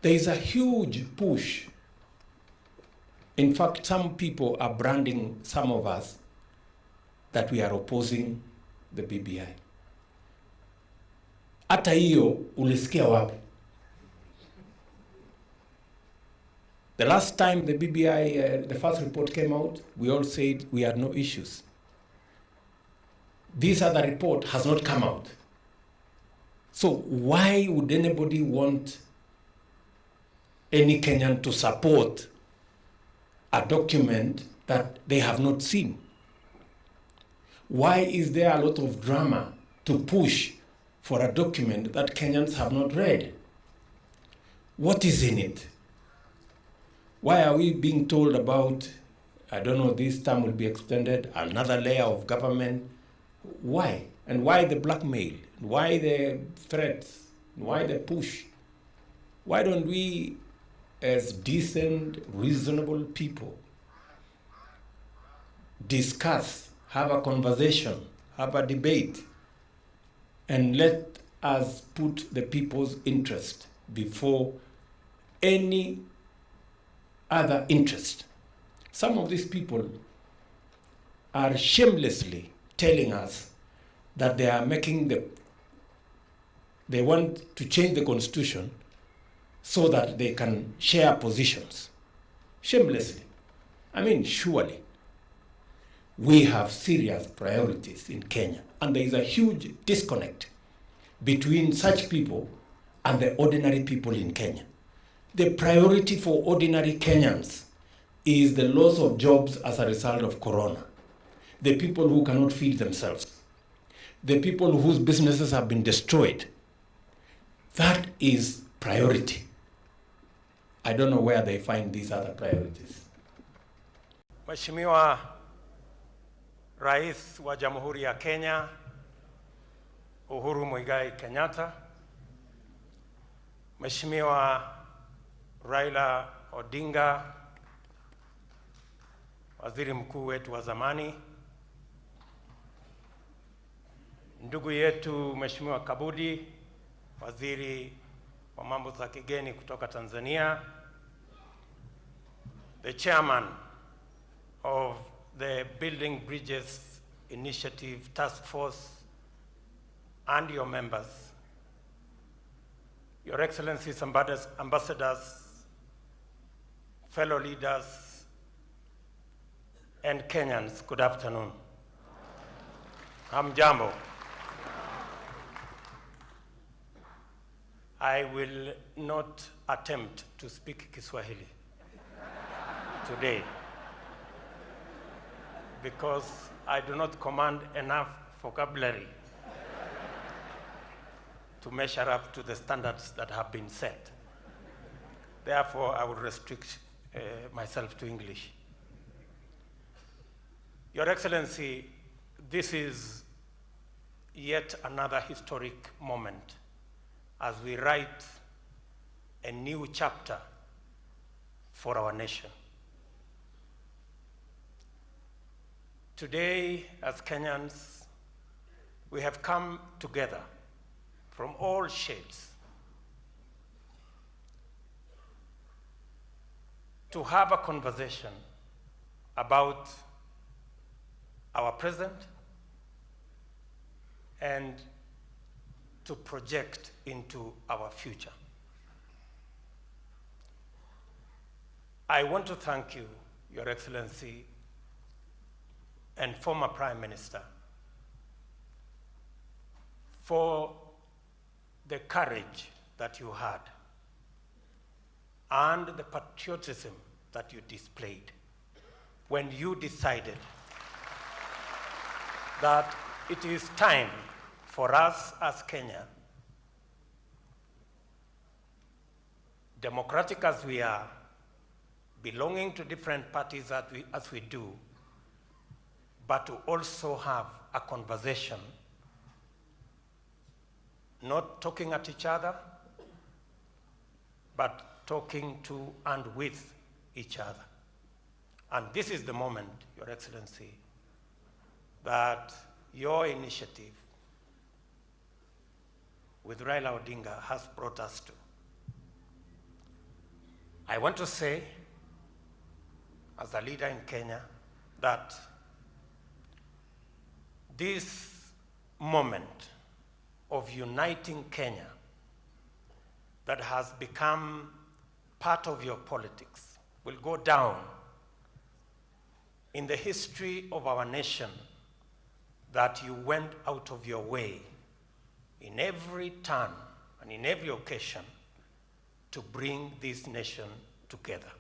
There is a huge push. In fact, some people are branding some of us that we are opposing the BBI. Hata hiyo ulisikia wapi? The last time the BBI, the first report came out, we all said we had no issues. This other report has not come out. So why would anybody want any Kenyan to support a document that they have not seen? Why is there a lot of drama to push for a document that Kenyans have not read? What is in it? Why are we being told about, I don't know, this term will be extended, another layer of government? Why? And why the blackmail? Why the threats? Why the push? Why don't we, as decent, reasonable people, discuss, have a conversation, have a debate, and let us put the people's interest before any other interest? Some of these people are shamelessly telling us that they are they want to change the constitution so that they can share positions. Shamelessly. I mean, surely. We have serious priorities in Kenya, and there is a huge disconnect between such people and the ordinary people in Kenya. The priority for ordinary Kenyans is the loss of jobs as a result of corona. The people who cannot feed themselves. The people whose businesses have been destroyed. That is priority. I don't know where they find these other priorities. Mheshimiwa Rais wa Jamhuri ya Kenya, Uhuru Muigai Kenyatta, Mheshimiwa Raila Odinga, Waziri Mkuu wetu wa zamani, ndugu yetu Mheshimiwa Kabudi, Waziri wa Mambo za Kigeni kutoka Tanzania, the Chairman of the Building Bridges Initiative Task Force, and your members, Your Excellencies, ambassadors, fellow leaders, and Kenyans, good afternoon. Hamjambo. I will not attempt to speak Kiswahili today because I do not command enough vocabulary to measure up to the standards that have been set. Therefore, I will restrict myself to English. Your Excellency, this is yet another historic moment as we write a new chapter for our nation. Today, as Kenyans, we have come together from all shades to have a conversation about our present and to project into our future. I want to thank you, Your Excellency, and former Prime Minister, for the courage that you had and the patriotism that you displayed when you decided that it is time for us as Kenya, democratic as we are, belonging to different parties as we do, but to also have a conversation, not talking at each other, but talking to and with each other. And this is the moment, Your Excellency, that your initiative with Raila Odinga has brought us to. I want to say, as a leader in Kenya, that this moment of uniting Kenya that has become part of your politics will go down in the history of our nation, that you went out of your way in every turn and in every occasion to bring this nation together.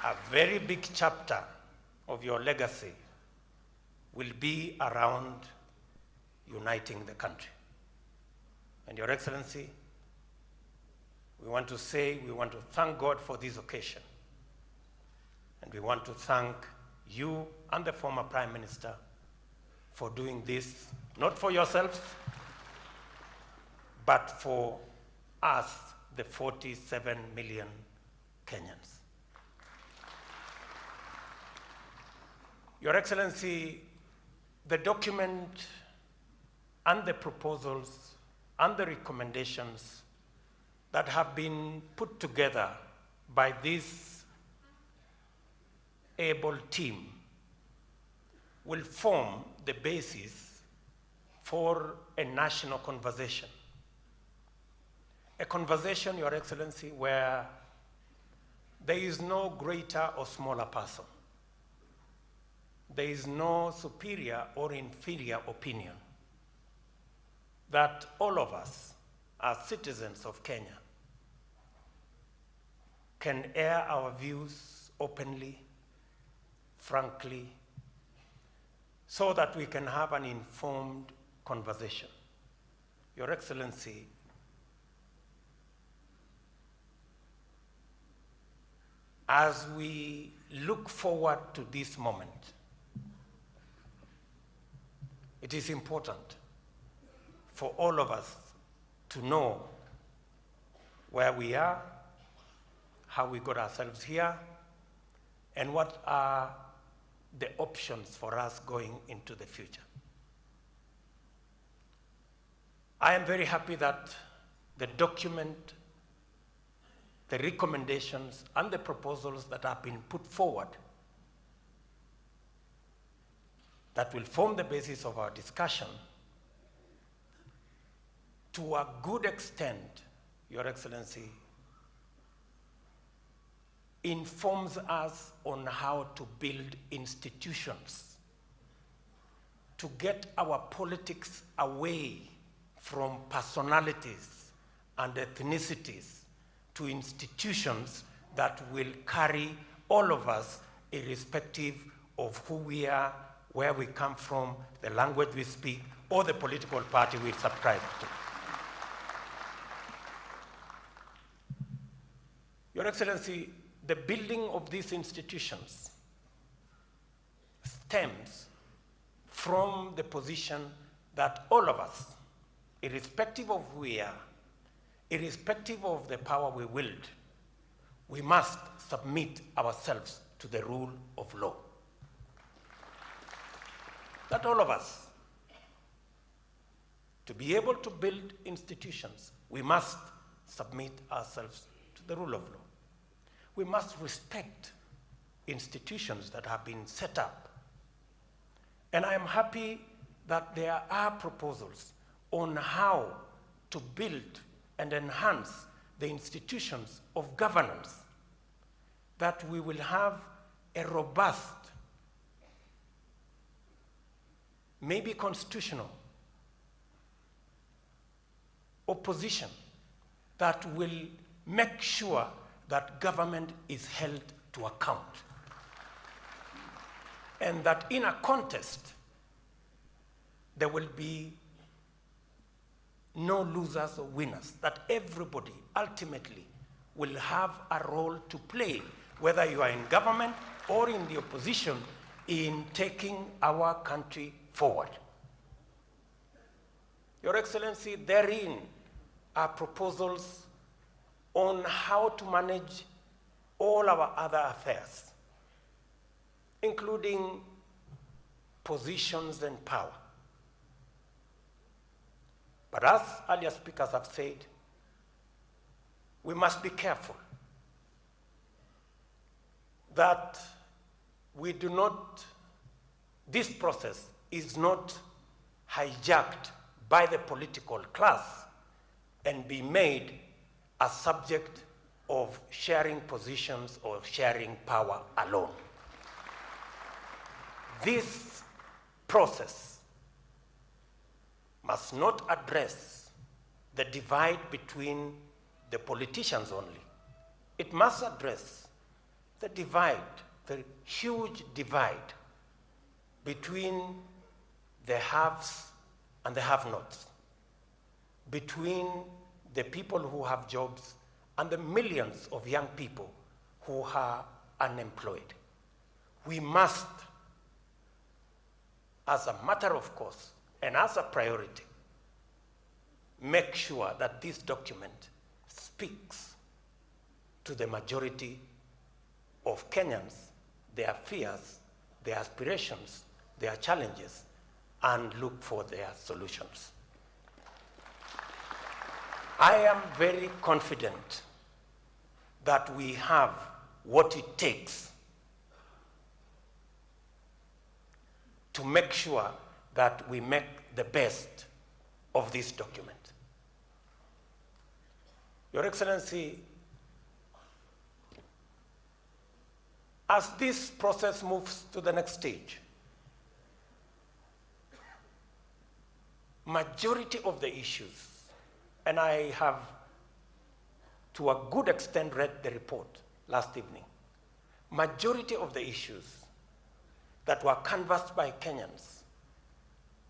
A very big chapter of your legacy will be around uniting the country. And Your Excellency, we want to thank God for this occasion. And we want to thank you and the former Prime Minister for doing this, not for yourselves, but for us, the 47 million Kenyans. Your Excellency, the document and the proposals and the recommendations that have been put together by this able team will form the basis for a national conversation. A conversation, Your Excellency, where there is no greater or smaller person. There is no superior or inferior opinion. That all of us, as citizens of Kenya, can air our views openly, frankly, so that we can have an informed conversation. Your Excellency, as we look forward to this moment, it is important for all of us to know where we are, how we got ourselves here, and what are the options for us going into the future. I am very happy that the document, the recommendations, and the proposals that have been put forward that will form the basis of our discussion, to a good extent, Your Excellency, informs us on how to build institutions to get our politics away from personalities and ethnicities to institutions that will carry all of us, irrespective of who we are, where we come from, the language we speak, or the political party we subscribe to. Your Excellency, the building of these institutions stems from the position that all of us, irrespective of who we are, irrespective of the power we wield, we must submit ourselves to the rule of law. That all of us, to be able to build institutions, we must submit ourselves to the rule of law. We must respect institutions that have been set up. And I am happy that there are proposals on how to build and enhance the institutions of governance, that we will have a robust, maybe constitutional, opposition that will make sure that government is held to account. And that in a contest, there will be no losers or winners, that everybody ultimately will have a role to play, whether you are in government or in the opposition, in taking our country forward. Your Excellency, therein are proposals on how to manage all our other affairs, including positions and power. But as earlier speakers have said, we must be careful that we do not, this process is not hijacked by the political class and be made a subject of sharing positions or sharing power alone. This process must not address the divide between the politicians only. It must address the divide, the huge divide between the haves and the have-nots, between the people who have jobs and the millions of young people who are unemployed. We must, as a matter of course and as a priority, make sure that this document speaks to the majority of Kenyans, their fears, their aspirations, their challenges, and look for their solutions. I am very confident that we have what it takes to make sure that we make the best of this document. Your Excellency, as this process moves to the next stage, majority of the issues, and I have to a good extent read the report last evening, majority of the issues that were canvassed by Kenyans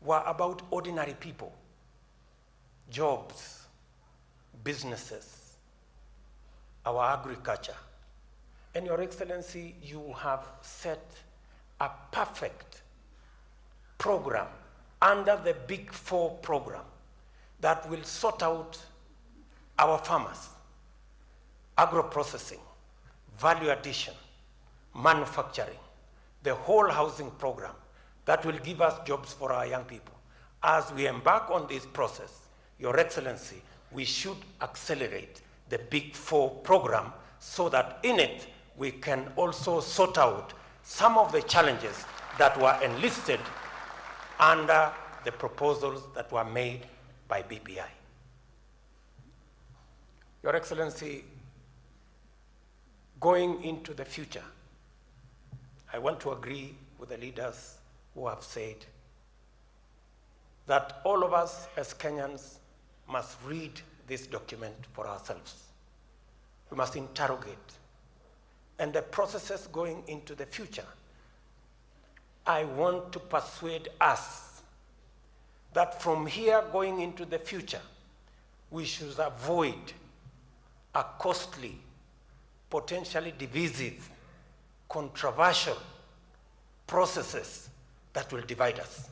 were about ordinary people, jobs, businesses, our agriculture. And Your Excellency, you have set a perfect program under the Big Four program that will sort out our farmers, agro-processing, value addition, manufacturing, the whole housing program that will give us jobs for our young people. As we embark on this process, Your Excellency, we should accelerate the Big Four program so that in it we can also sort out some of the challenges that were enlisted under the proposals that were made by BBI. Your Excellency, going into the future, I want to agree with the leaders who have said that all of us as Kenyans must read this document for ourselves. We must interrogate. And the processes going into the future, I want to persuade us that from here going into the future, we should avoid a costly, potentially divisive, controversial processes that will divide us.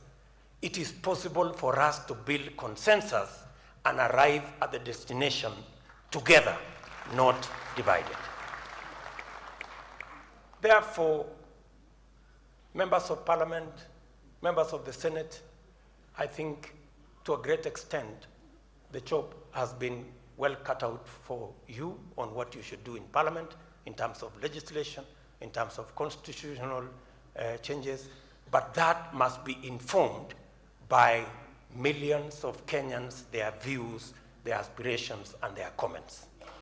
It is possible for us to build consensus and arrive at the destination together, not divided. Therefore, members of Parliament, members of the Senate, I think to a great extent, the job has been well cut out for you on what you should do in Parliament in terms of legislation, in terms of constitutional changes, but that must be informed by millions of Kenyans, their views, their aspirations, and their comments.